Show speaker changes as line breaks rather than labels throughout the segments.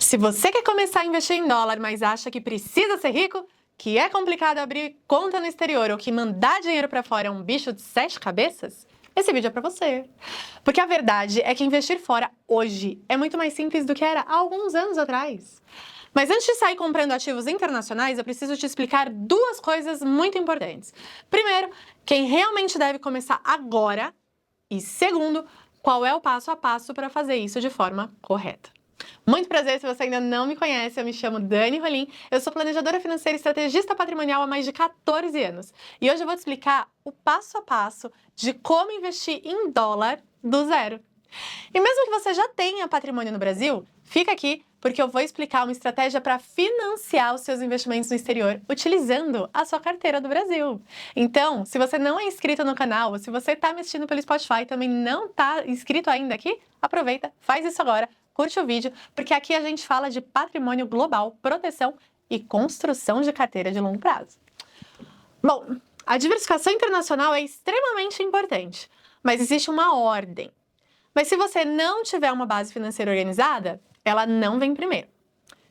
Se você quer começar a investir em dólar, mas acha que precisa ser rico, que é complicado abrir conta no exterior ou que mandar dinheiro para fora é um bicho de 7 cabeças, esse vídeo é para você. Porque a verdade é que investir fora hoje é muito mais simples do que era há alguns anos atrás. Mas antes de sair comprando ativos internacionais, eu preciso te explicar duas coisas muito importantes. Primeiro, quem realmente deve começar agora. E segundo, qual é o passo a passo para fazer isso de forma correta. Muito prazer, se você ainda não me conhece, eu me chamo Dani Rolim, eu sou planejadora financeira e estrategista patrimonial há mais de 14 anos. E hoje eu vou te explicar o passo a passo de como investir em dólar do zero. E mesmo que você já tenha patrimônio no Brasil, fica aqui porque eu vou explicar uma estratégia para financiar os seus investimentos no exterior utilizando a sua carteira do Brasil. Então, se você não é inscrito no canal, ou se você está me assistindo pelo Spotify e também não está inscrito ainda aqui, aproveita, faz isso agora, curte o vídeo, porque aqui a gente fala de patrimônio global, proteção e construção de carteira de longo prazo. Bom, a diversificação internacional é extremamente importante, mas existe uma ordem. Mas se você não tiver uma base financeira organizada, ela não vem primeiro.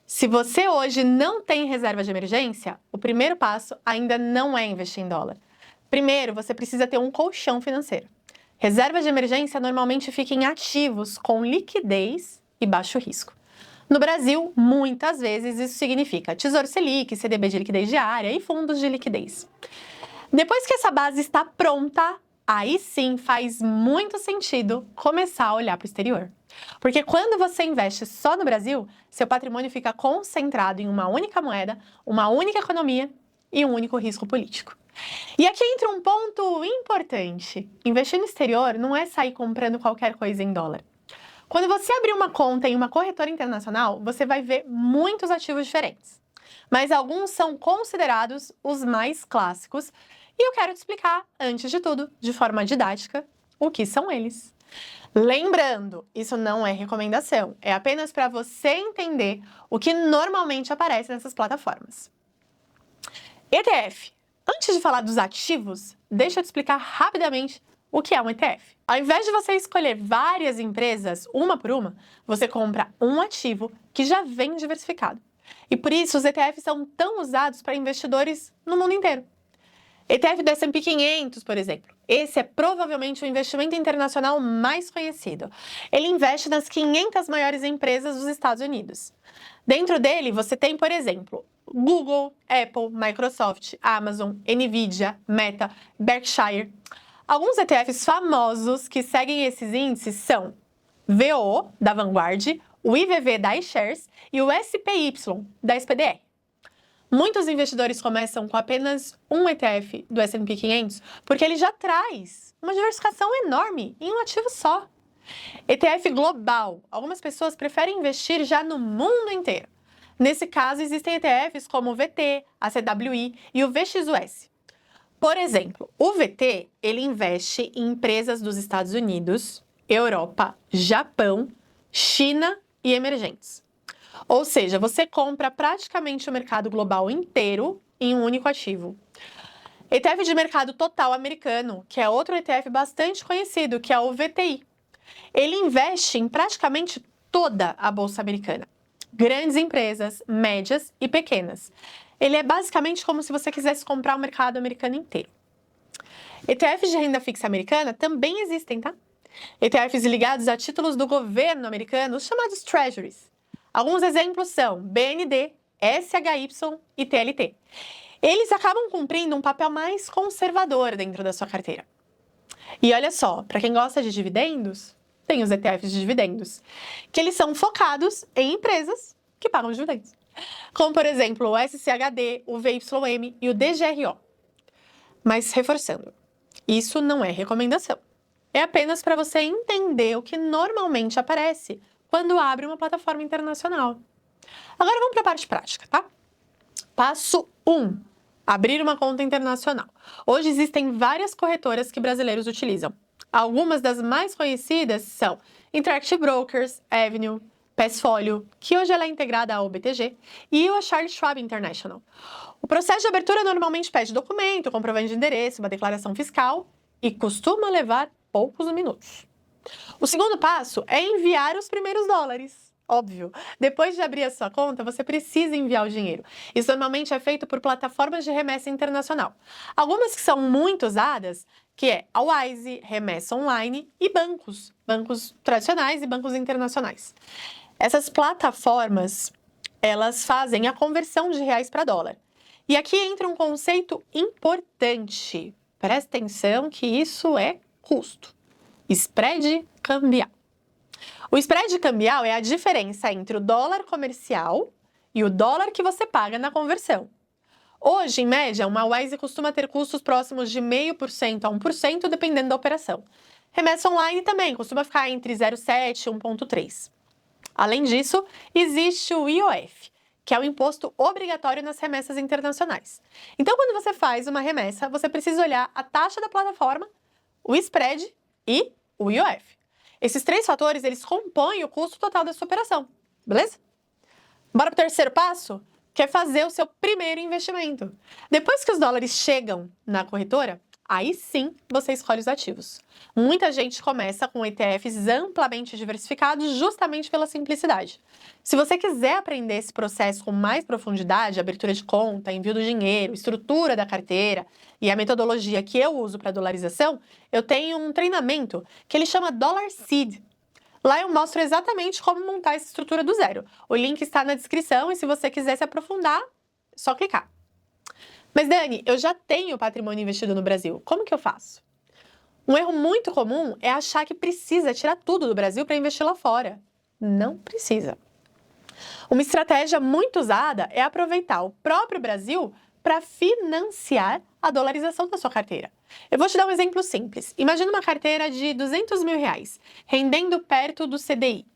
Se você hoje não tem reserva de emergência, o primeiro passo ainda não é investir em dólar. Primeiro, você precisa ter um colchão financeiro. Reserva de emergência normalmente fica em ativos com liquidez e baixo risco. No Brasil, muitas vezes isso significa Tesouro Selic, CDB de liquidez diária e fundos de liquidez. Depois que essa base está pronta, aí sim faz muito sentido começar a olhar para o exterior. Porque quando você investe só no Brasil, seu patrimônio fica concentrado em uma única moeda, uma única economia e um único risco político. E aqui entra um ponto importante. Investir no exterior não é sair comprando qualquer coisa em dólar. Quando você abrir uma conta em uma corretora internacional, você vai ver muitos ativos diferentes. Mas alguns são considerados os mais clássicos. E eu quero te explicar, antes de tudo, de forma didática, o que são eles. Lembrando, isso não é recomendação, é apenas para você entender o que normalmente aparece nessas plataformas. ETF. Antes de falar dos ativos, deixa eu te explicar rapidamente o que é um ETF. Ao invés de você escolher várias empresas, uma por uma, você compra um ativo que já vem diversificado. E por isso os ETFs são tão usados para investidores no mundo inteiro. ETF do S&P 500, por exemplo. Esse é provavelmente o investimento internacional mais conhecido. Ele investe nas 500 maiores empresas dos Estados Unidos. Dentro dele, você tem, por exemplo, Google, Apple, Microsoft, Amazon, Nvidia, Meta, Berkshire. Alguns ETFs famosos que seguem esses índices são VO, da Vanguard, o IVV da iShares e o SPY, da SPDR. Muitos investidores começam com apenas um ETF do S&P 500 porque ele já traz uma diversificação enorme em um ativo só. ETF global. Algumas pessoas preferem investir já no mundo inteiro. Nesse caso, existem ETFs como o VT, a CWI e o VXUS. Por exemplo, o VT ele investe em empresas dos Estados Unidos, Europa, Japão, China e emergentes. Ou seja, você compra praticamente o mercado global inteiro em um único ativo. ETF de mercado total americano, que é outro ETF bastante conhecido, que é o VTI. Ele investe em praticamente toda a bolsa americana. Grandes empresas, médias e pequenas. Ele é basicamente como se você quisesse comprar o mercado americano inteiro. ETFs de renda fixa americana também existem, tá? ETFs ligados a títulos do governo americano, os chamados Treasuries. Alguns exemplos são BND, SHY e TLT. Eles acabam cumprindo um papel mais conservador dentro da sua carteira. E olha só, para quem gosta de dividendos, tem os ETFs de dividendos, que eles são focados em empresas que pagam dividendos. Como, por exemplo, o SCHD, o VYM e o DGRO. Mas, reforçando, isso não é recomendação. É apenas para você entender o que normalmente aparece quando abre uma plataforma internacional. Agora vamos para a parte prática, tá? Passo 1. Abrir uma conta internacional. Hoje existem várias corretoras que brasileiros utilizam. Algumas das mais conhecidas são Interactive Brokers, Avenue, Passfolio, que hoje ela é integrada ao BTG, e a Charles Schwab International. O processo de abertura normalmente pede documento, comprovante de endereço, uma declaração fiscal e costuma levar poucos minutos. O segundo passo é enviar os primeiros dólares. Óbvio. Depois de abrir a sua conta, você precisa enviar o dinheiro. Isso normalmente é feito por plataformas de remessa internacional. Algumas que são muito usadas, que é a Wise, Remessa Online e bancos tradicionais e bancos internacionais. Essas plataformas, elas fazem a conversão de reais para dólar. E aqui entra um conceito importante. Presta atenção que isso é custo. Spread cambial. O spread cambial é a diferença entre o dólar comercial e o dólar que você paga na conversão. Hoje, em média, uma Wise costuma ter custos próximos de 0,5% a 1%, dependendo da operação. Remessa online também costuma ficar entre 0,7% e 1,3%. Além disso, existe o IOF, que é o imposto obrigatório nas remessas internacionais. Então, quando você faz uma remessa, você precisa olhar a taxa da plataforma, o spread e o IOF. Esses três fatores, eles compõem o custo total da sua operação, beleza? Bora pro terceiro passo? Que é fazer o seu primeiro investimento. Depois que os dólares chegam na corretora, aí sim você escolhe os ativos. Muita gente começa com ETFs amplamente diversificados justamente pela simplicidade. Se você quiser aprender esse processo com mais profundidade, abertura de conta, envio do dinheiro, estrutura da carteira e a metodologia que eu uso para dolarização, eu tenho um treinamento que ele chama Dollar Seed. Lá eu mostro exatamente como montar essa estrutura do zero. O link está na descrição e se você quiser se aprofundar, é só clicar. Mas Dani, eu já tenho patrimônio investido no Brasil, como que eu faço? Um erro muito comum é achar que precisa tirar tudo do Brasil para investir lá fora. Não precisa. Uma estratégia muito usada é aproveitar o próprio Brasil para financiar a dolarização da sua carteira. Eu vou te dar um exemplo simples. Imagina uma carteira de R$200 mil, rendendo perto do CDI.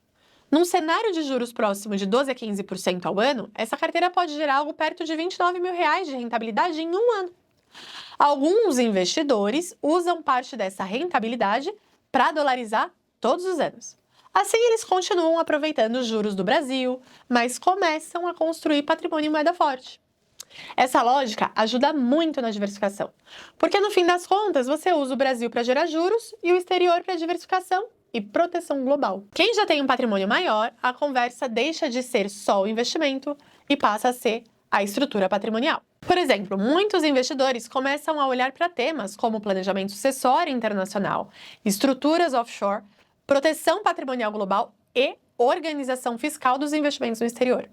Num cenário de juros próximo de 12% a 15% ao ano, essa carteira pode gerar algo perto de R$29 mil de rentabilidade em um ano. Alguns investidores usam parte dessa rentabilidade para dolarizar todos os anos. Assim, eles continuam aproveitando os juros do Brasil, mas começam a construir patrimônio em moeda forte. Essa lógica ajuda muito na diversificação, porque no fim das contas você usa o Brasil para gerar juros e o exterior para diversificação e proteção global. Quem já tem um patrimônio maior, a conversa deixa de ser só o investimento e passa a ser a estrutura patrimonial. Por exemplo, muitos investidores começam a olhar para temas como planejamento sucessório internacional, estruturas offshore, proteção patrimonial global e organização fiscal dos investimentos no exterior.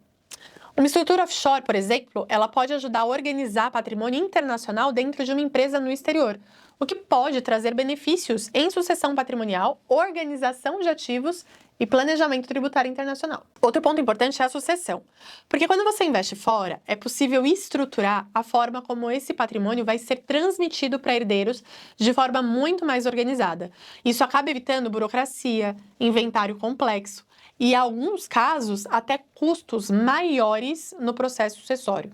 Uma estrutura offshore, por exemplo, ela pode ajudar a organizar patrimônio internacional dentro de uma empresa no exterior, o que pode trazer benefícios em sucessão patrimonial, organização de ativos e planejamento tributário internacional. Outro ponto importante é a sucessão, porque quando você investe fora, é possível estruturar a forma como esse patrimônio vai ser transmitido para herdeiros de forma muito mais organizada. Isso acaba evitando burocracia, inventário complexo, e, em alguns casos, até custos maiores no processo sucessório.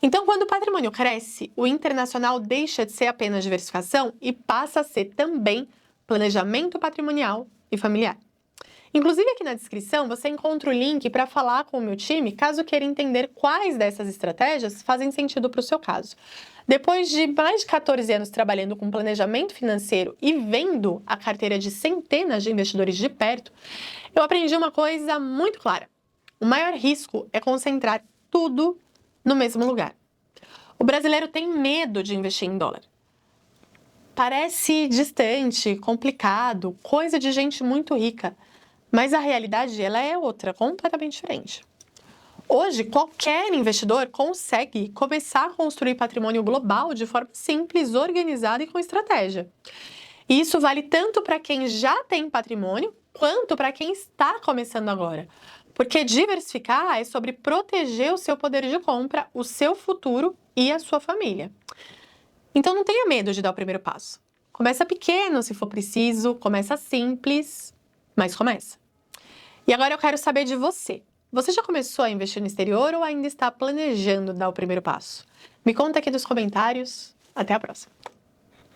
Então, quando o patrimônio cresce, o internacional deixa de ser apenas diversificação e passa a ser também planejamento patrimonial e familiar. Inclusive, aqui na descrição, você encontra o link para falar com o meu time, caso queira entender quais dessas estratégias fazem sentido para o seu caso. Depois de mais de 14 anos trabalhando com planejamento financeiro e vendo a carteira de centenas de investidores de perto, eu aprendi uma coisa muito clara. O maior risco é concentrar tudo no mesmo lugar. O brasileiro tem medo de investir em dólar. Parece distante, complicado, coisa de gente muito rica, mas a realidade ela é outra, completamente diferente. Hoje, qualquer investidor consegue começar a construir patrimônio global de forma simples, organizada e com estratégia. E isso vale tanto para quem já tem patrimônio, quanto para quem está começando agora. Porque diversificar é sobre proteger o seu poder de compra, o seu futuro e a sua família. Então não tenha medo de dar o primeiro passo. Começa pequeno se for preciso, começa simples, mas começa. E agora eu quero saber de você. Você já começou a investir no exterior ou ainda está planejando dar o primeiro passo? Me conta aqui nos comentários. Até a próxima!